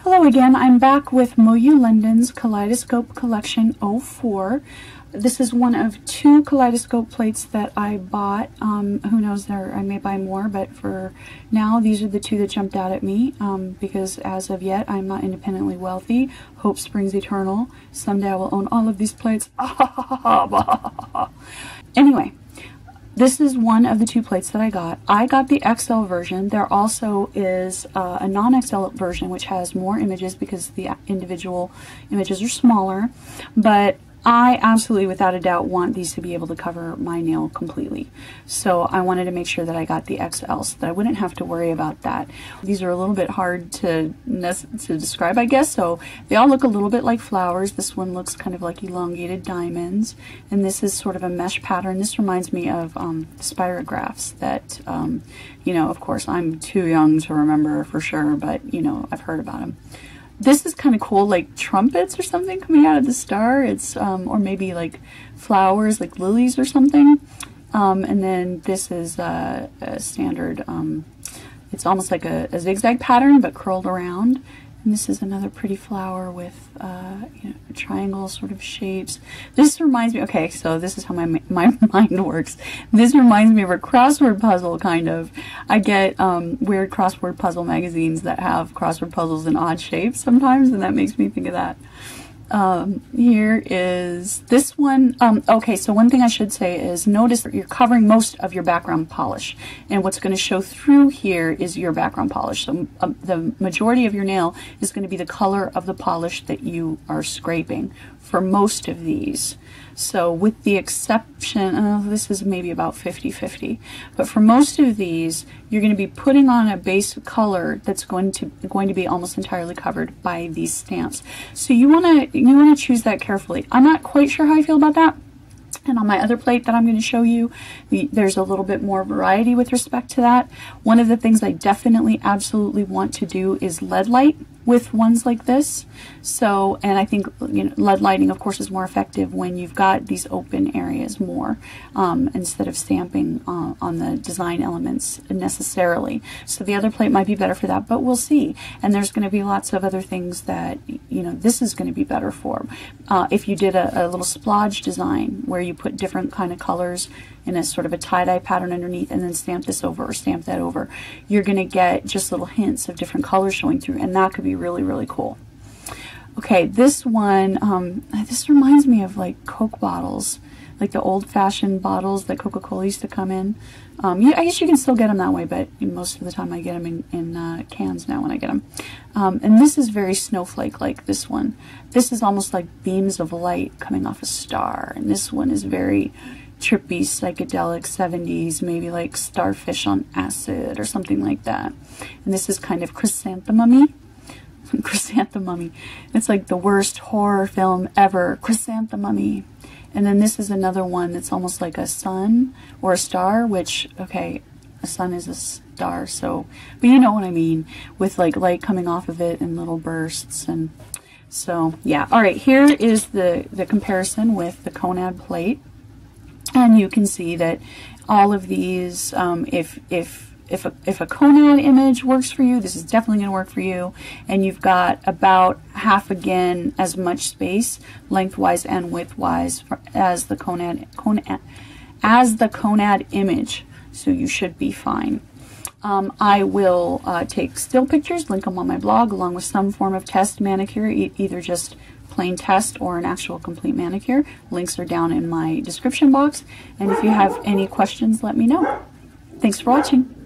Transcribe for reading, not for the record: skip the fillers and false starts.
Hello again, I'm back with MoYou London's Kaleidoscope Collection 04. This is one of two kaleidoscope plates that I bought. Who knows, I may buy more, but for now these are the two that jumped out at me because as of yet I'm not independently wealthy. Hope springs eternal. Someday I will own all of these plates. Anyway. This is one of the two plates that I got. I got the XL version. There also is a non-XL version which has more images because the individual images are smaller. But I absolutely, without a doubt, want these to be able to cover my nail completely. So I wanted to make sure that I got the XL so that I wouldn't have to worry about that. These are a little bit hard to describe, I guess. So they all look a little bit like flowers. This one looks kind of like elongated diamonds. And this is sort of a mesh pattern. This reminds me of spirographs that, you know, of course, I'm too young to remember for sure, but, you know, I've heard about them. This is kind of cool, like trumpets or something coming out of the star. It's, or maybe like flowers, like lilies or something. And then this is a standard, it's almost like a zigzag pattern, but curled around. And this is another pretty flower with, you know, triangle sort of shapes. This reminds me, okay, so this is how my mind works. This reminds me of a crossword puzzle, kind of. I get weird crossword puzzle magazines that have crossword puzzles in odd shapes sometimes, and that makes me think of that. Here is this one. Okay, so one thing I should say is notice that you're covering most of your background polish, and what's going to show through here is your background polish. So the majority of your nail is going to be the color of the polish that you are scraping for most of these. So with the exception, this is maybe about 50-50, but for most of these, you're going to be putting on a base color that's going to be almost entirely covered by these stamps. So you want to choose that carefully. I'm not quite sure how I feel about that. And on my other plate that I'm going to show you, there's a little bit more variety with respect to that. One of the things I definitely absolutely want to do is lead light with ones like this. So, and I think, you know, lead lighting of course is more effective when you've got these open areas more, instead of stamping on the design elements necessarily. So the other plate might be better for that, but we'll see. And there's going to be lots of other things that, you know, this is going to be better for. If you did a little splodge design where you put different kind of colors in a sort of a tie-dye pattern underneath and then stamp this over or stamp that over, you're going to get just little hints of different colors showing through, and that could be really, really cool. Okay, this one, this reminds me of like Coke bottles, like the old-fashioned bottles that Coca-Cola used to come in. I guess you can still get them that way, but most of the time I get them in cans now when I get them. And this is very snowflake-like, this one. This is almost like beams of light coming off a star, and this one is very trippy, psychedelic 70s, maybe like starfish on acid or something like that. And this is kind of chrysanthemum-y. Chrysanthemum-y. It's like the worst horror film ever. Chrysanthemum-y. And then this is another one that's almost like a sun or a star, which, okay, a sun is a star, so, but you know what I mean, with like light coming off of it in little bursts. And so, yeah. All right, here is the comparison with the Konad plate. And you can see that all of these, if a Konad image works for you, this is definitely going to work for you. And you've got about half again as much space, lengthwise and widthwise, as the Konad image. So you should be fine. I will take still pictures, link them on my blog, along with some form of test manicure, either just plain test or an actual complete manicure. Links are down in my description box. And if you have any questions, let me know. Thanks for watching.